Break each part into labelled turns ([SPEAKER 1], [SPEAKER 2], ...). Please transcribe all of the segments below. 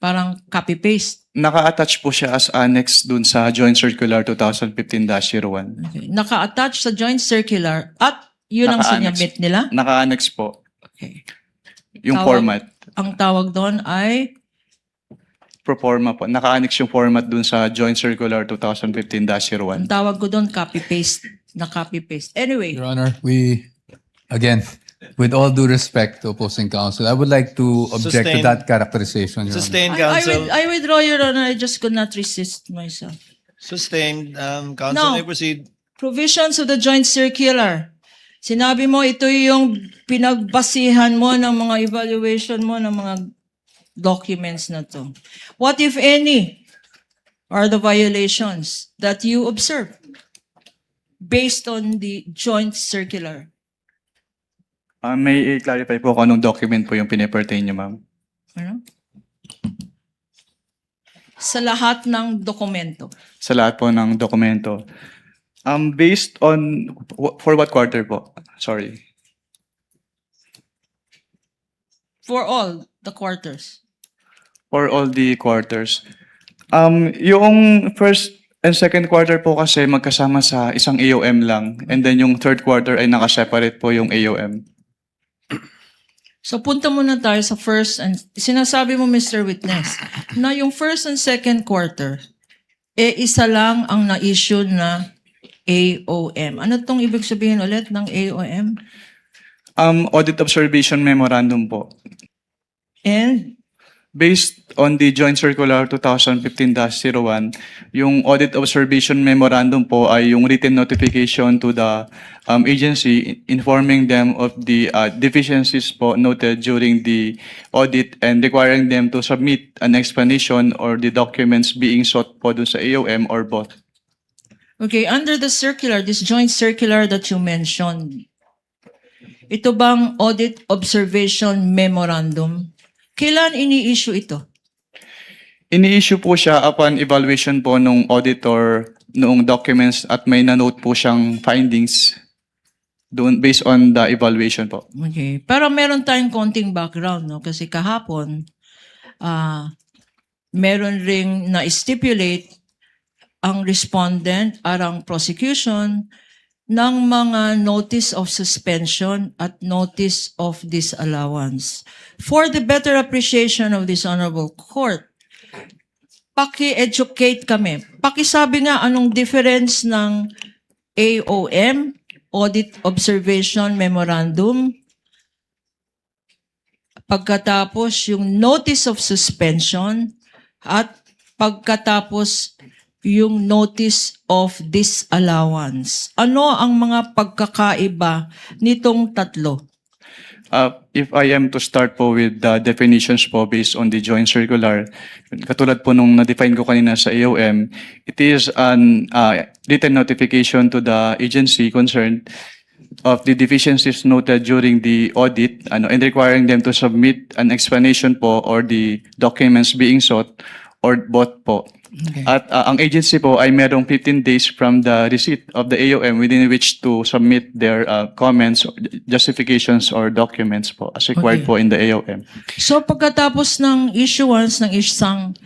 [SPEAKER 1] Parang copy-paste.
[SPEAKER 2] Naka-attach po siya as annex dun sa Joint Circular 2015-01.
[SPEAKER 1] Okay. Naka-attach sa joint circular at yun ang
[SPEAKER 2] Naka-annex.
[SPEAKER 1] sinabit nila.
[SPEAKER 2] Naka-annex po
[SPEAKER 1] Okay.
[SPEAKER 2] yung
[SPEAKER 1] Tawag-
[SPEAKER 2] format.
[SPEAKER 1] Ang tawag doon ay
[SPEAKER 2] Proforma po. Naka-annex yung format dun sa Joint Circular
[SPEAKER 1] ang
[SPEAKER 2] 2015-01.
[SPEAKER 1] tawag ko doon copy-paste. Na copy-paste. Anyway,
[SPEAKER 3] Your Honor, again, with all due respect to opposing counsel, I would like to object to
[SPEAKER 4] Sustain.
[SPEAKER 3] that characterization, Your Honor.
[SPEAKER 4] Sustained, counsel.
[SPEAKER 1] I withdraw, Your Honor. I just could not resist myself.
[SPEAKER 4] Sustained. Counsel
[SPEAKER 1] No.
[SPEAKER 4] may proceed.
[SPEAKER 1] Provisions of the joint circular. Sinabi mo, ito yung pinagbasihan mo ng mga evaluation mo ng mga documents na to. What, if any, are the violations that you observe based on the joint circular?
[SPEAKER 2] May i-clarify po kung anong document po yung pinipertain niyo, ma'am.
[SPEAKER 1] Ano? Sa lahat ng dokumento.
[SPEAKER 2] Sa lahat po ng dokumento. Based on, for what quarter po? Sorry.
[SPEAKER 1] For all the quarters.
[SPEAKER 2] For all the quarters. Yung first and second quarter po kasi magkasama sa isang AOM lang. And then yung third quarter ay nakaseparate po yung AOM.
[SPEAKER 1] So punta muna tayo sa first and sinasabi mo, Mr. Witness, na yung first and second quarter, isa lang ang na-issue na AOM. Ano tong ibig sabihin ulit ng AOM?
[SPEAKER 2] Audit Observation Memorandum po.
[SPEAKER 1] And
[SPEAKER 2] Based on the Joint Circular 2015-01, yung Audit Observation Memorandum po ay yung written notification to the agency informing them of the deficiencies po noted during the audit and requiring them to submit an explanation or the documents being sought po dun sa AOM or both.
[SPEAKER 1] okay, under the circular, this joint circular that you mentioned, ito bang Audit Observation Memorandum? Kailan ini-issue ito?
[SPEAKER 2] Ini-issue po siya upon evaluation po nung auditor noong documents at may na-note po siyang findings doon based on the evaluation po.
[SPEAKER 1] Okay. Pero meron tayong konting background, no? Kasi kahapon, meron ring na-stipulate ang respondent at ang prosecution ng mga notice of suspension at notice of disallowance. For the better appreciation of this honorable court, paki-educate kami. Pakisabi nga anong difference ng AOM, Audit Observation Memorandum, pagkatapos yung notice of suspension, at pagkatapos yung notice of disallowance. Ano ang mga pagkakaiba nitong tatlo?
[SPEAKER 2] If I am to start po with the definitions po based on the joint circular, katulad po nung na-define ko kanina sa AOM, it is an written notification to the agency concerned of the deficiencies noted during the audit and requiring them to submit an explanation po or the documents being sought or both po.
[SPEAKER 1] Okay.
[SPEAKER 2] At ang agency po ay merong 15 days from the receipt of the AOM within which to submit their comments, justifications, or documents po as required
[SPEAKER 1] Okay.
[SPEAKER 2] po in the AOM.
[SPEAKER 1] So pagkatapos ng issuance ng isang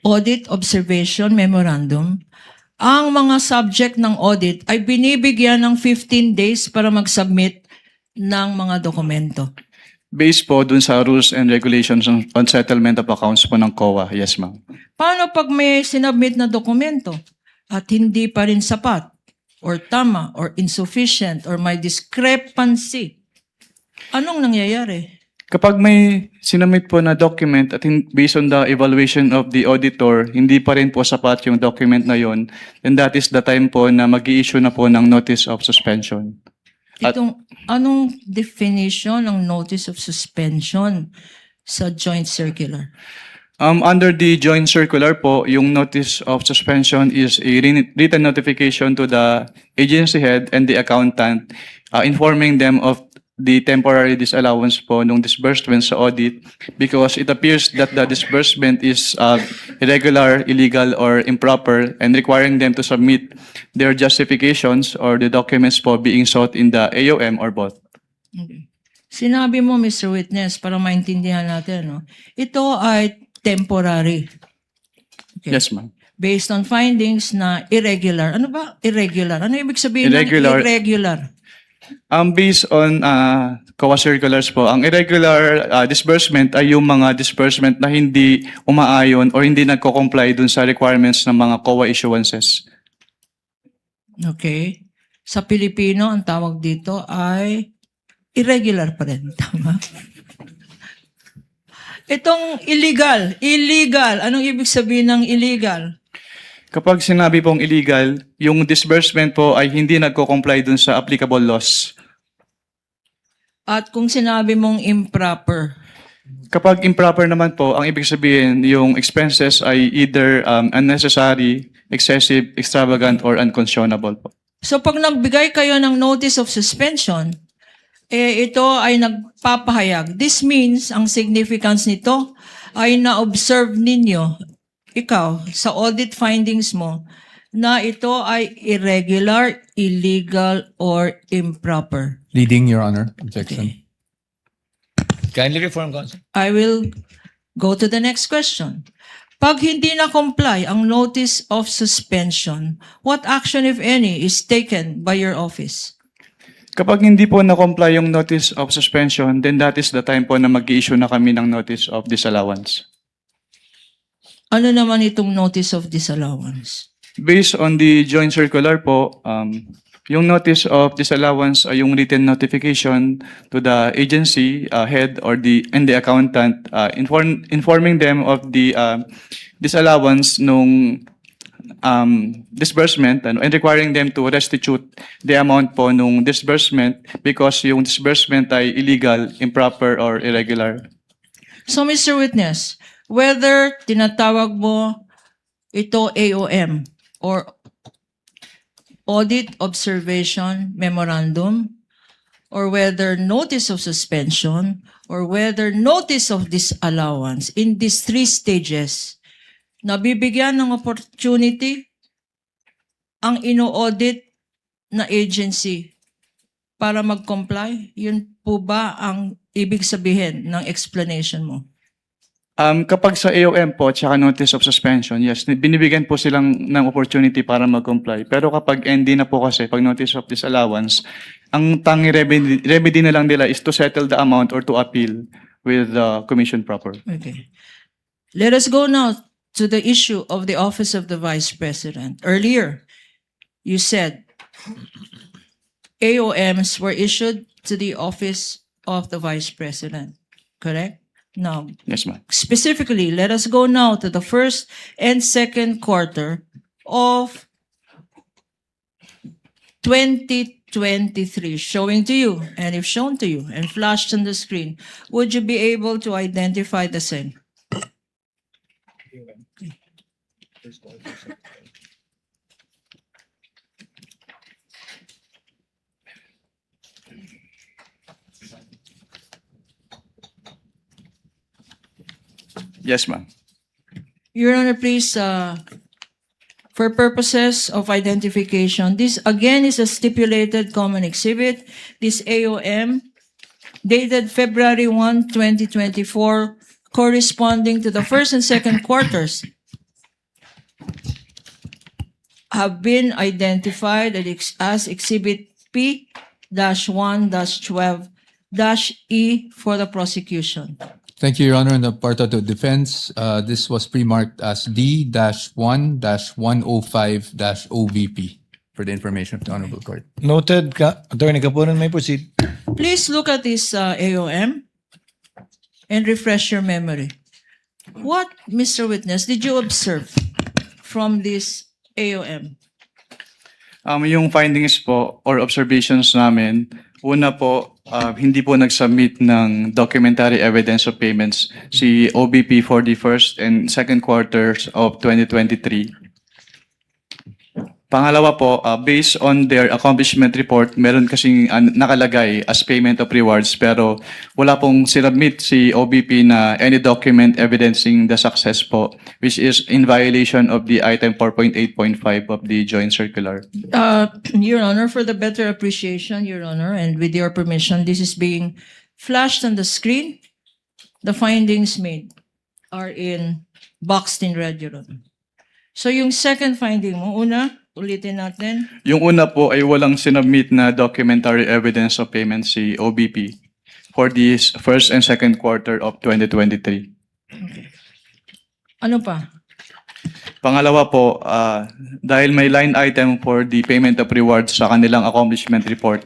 [SPEAKER 1] Audit Observation Memorandum, ang mga subject ng audit ay binibigyan ng 15 days para mag-submit ng mga dokumento.
[SPEAKER 2] Based po dun sa rules and regulations on settlement of accounts po ng COA. Yes, ma'am.
[SPEAKER 1] Paano pag may sinubmit na dokumento at hindi pa rin sapat or tama or insufficient or may discrepancy? Anong nangyayari?
[SPEAKER 2] Kapag may sinamit po na document at based on the evaluation of the auditor, hindi pa rin po sapat yung document na yon, then that is the time po na mag-i-issue na po ng notice of suspension.
[SPEAKER 1] Anong definition ng notice of suspension sa joint circular?
[SPEAKER 2] Under the joint circular po, yung notice of suspension is a written notification to the agency head and the accountant informing them of the temporary disallowance po nung disbursement sa audit because it appears that the disbursement is irregular, illegal, or improper and requiring them to submit their justifications or the documents po being sought in the AOM or both.
[SPEAKER 1] Okay. Sinabi mo, Mr. Witness, para maintindihan natin, no? Ito ay temporary. Okay.
[SPEAKER 2] Yes, ma'am.
[SPEAKER 1] Based on findings na irregular. Ano ba? Irregular. Ano ibig sabihin
[SPEAKER 2] Irregular.
[SPEAKER 1] ng irregular?
[SPEAKER 2] Based on COA circulars po, ang irregular disbursement ay yung mga disbursement na hindi umaayon or hindi nagko-comply dun sa requirements ng mga COA issuances.
[SPEAKER 1] Okay. Sa Pilipino, ang tawag dito ay irregular pa rin. Tama? Itong illegal. Anong ibig sabihin ng illegal?
[SPEAKER 2] Kapag sinabi pong illegal, yung disbursement po ay hindi nagko-comply dun sa applicable laws.
[SPEAKER 1] At kung sinabi mong improper,
[SPEAKER 2] Kapag improper naman po, ang ibig sabihin, yung expenses ay either unnecessary, excessive, extravagant, or unconscionable po.
[SPEAKER 1] so pag nagbigay kayo ng notice of suspension, ito ay nagpapahayag. This means, ang significance nito ay na-observe ninyo, ikaw, sa audit findings mo, na ito ay irregular, illegal, or improper.
[SPEAKER 3] Leading, Your Honor. Objection.
[SPEAKER 4] Kindly reform, Counsel.
[SPEAKER 1] I will go to the next question. Pag hindi na-comply ang notice of suspension, what action, if any, is taken by your office?
[SPEAKER 2] Kapag hindi po na-comply yung notice of suspension, then that is the time po na mag-i-issue na kami ng notice of disallowance.
[SPEAKER 1] Ano naman itong notice of disallowance?
[SPEAKER 2] Based on the joint circular po, yung notice of disallowance ay yung written notification to the agency head or the accountant informing them of the disallowance nung disbursement and requiring them to restitute the amount po nung disbursement because yung disbursement ay illegal, improper, or irregular.
[SPEAKER 1] So, Mr. Witness, whether tinatawag mo ito AOM or Audit Observation Memorandum, or whether notice of suspension, or whether notice of disallowance, in these 3 stages, nabibigyan ng opportunity ang ino-audit na agency para mag-comply? Yun po ba ang ibig sabihin ng explanation mo?
[SPEAKER 2] Kapag sa AOM po, tsaka notice of suspension, yes, binibigyan po silang ng opportunity para mag-comply. Pero kapag ND na po kasi, pag notice of disallowance, ang tangi remedy na lang nila is to settle the amount or to appeal with the commission proper.
[SPEAKER 1] Okay. Let us go now to the issue of the office of the Vice President. Earlier, you said AOMs were issued to the office of the Vice President, correct? Now,
[SPEAKER 2] Yes, ma'am.
[SPEAKER 1] specifically, let us go now to the first and second quarter of 2023, showing to you, and if shown to you and flashed on the screen, would you be able to identify the same?
[SPEAKER 2] Yes, ma'am.
[SPEAKER 1] Your Honor, please, for purposes of identification, this again is a stipulated common exhibit. This AOM dated February 1, 2024, corresponding to the first and second quarters, have been identified as Exhibit P-1-12-E for the prosecution.
[SPEAKER 3] Thank you, Your Honor. On the part of the defense, this was pre-marked as D-1-105-OVP for the information of the Honorable Court.
[SPEAKER 4] Noted, Attorney Capunan, may proceed.
[SPEAKER 1] Please look at this AOM and refresh your memory. What, Mr. Witness, did you observe from this AOM?
[SPEAKER 2] Yung findings po or observations namin, una po, hindi po nag-submit ng documentary evidence of payments si OBP for the first and second quarters of 2023. Pangalawa po, based on their accomplishment report, meron kasing nakalagay as payment of rewards pero wala pong sinubmit si OBP na any document evidencing the success po, which is in violation of the item 4.8.5 of the joint circular.
[SPEAKER 1] Your Honor, for the better appreciation, Your Honor, and with your permission, this is being flashed on the screen. The findings made. are boxed in red, Your Honor. So yung second finding mo, una, ulitin natin.
[SPEAKER 2] Yung una po ay walang sinubmit na documentary evidence of payment si OBP for this first and second quarter of 2023.
[SPEAKER 1] Ano pa?
[SPEAKER 2] Pangalawa po, dahil may line item for the payment of rewards sa kanilang accomplishment report,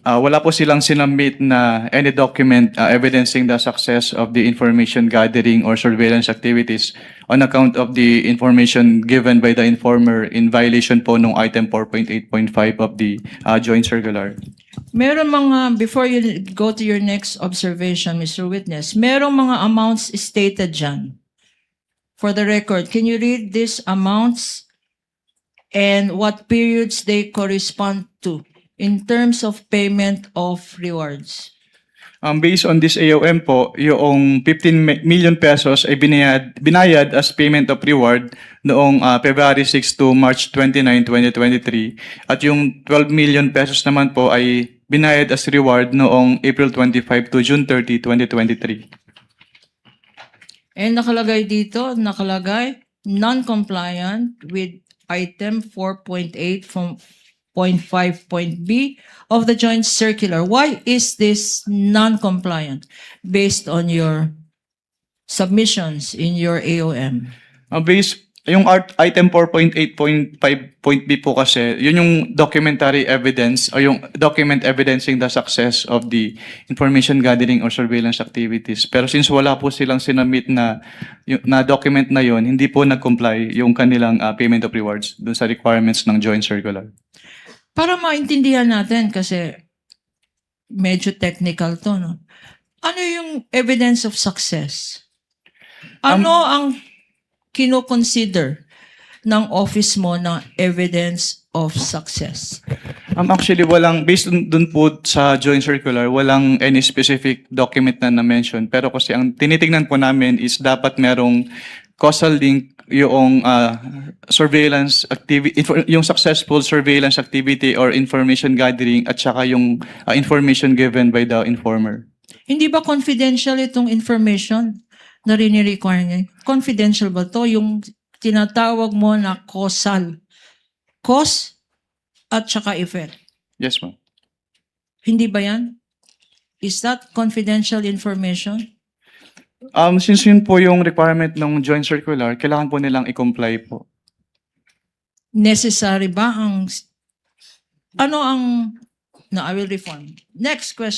[SPEAKER 2] wala po silang sinubmit na any document evidencing the success of the information gathering or surveillance activities on account of the information given by the informer in violation po nung item 4.8.5 of the joint circular.
[SPEAKER 1] Meron mga, before you go to your next observation, Mr. Witness, merong mga amounts stated dyan. For the record, can you read these amounts and what periods they correspond to in terms of payment of rewards?
[SPEAKER 2] Based on this AOM po, yung 15 million pesos ay binayad as payment of reward noong February 6 to March 29, 2023. At yung 12 million pesos naman po ay binayad as reward noong April 25 to June 30, 2023.
[SPEAKER 1] And nakalagay non-compliant with item 4.8 from point 5.b of the joint circular. Why is this non-compliant based on your submissions in your AOM?
[SPEAKER 2] Yung item 4.8.5.b po kasi, yun yung documentary evidence o yung document evidencing the success of the information gathering or surveillance activities. Pero since wala po silang sinubmit na document na yun, hindi po nag-comply yung kanilang payment of rewards dun sa requirements ng joint circular.
[SPEAKER 1] Para maintindihan natin kasi medyo technical to, no? Ano yung evidence of success? Ano ang kino-consider ng office mo na evidence of success?
[SPEAKER 2] Actually, based dun po sa joint circular, walang any specific document na na-mention. Pero kasi ang tinitingnan po namin is dapat merong causal link yung surveillance activity, yung successful surveillance activity or information gathering at saka yung information given by the informer.
[SPEAKER 1] Hindi ba confidential itong information na rini-require niya? Confidential ba to? Yung tinatawag mo na causal. Cause at saka effect.
[SPEAKER 2] Yes, ma'am.
[SPEAKER 1] Hindi ba yan? Is that confidential information?
[SPEAKER 2] Since yun po yung requirement ng joint circular, kailangan po nilang i-comply po.
[SPEAKER 1] Necessary ba ang... Ano ang... No, I will reform. Next question.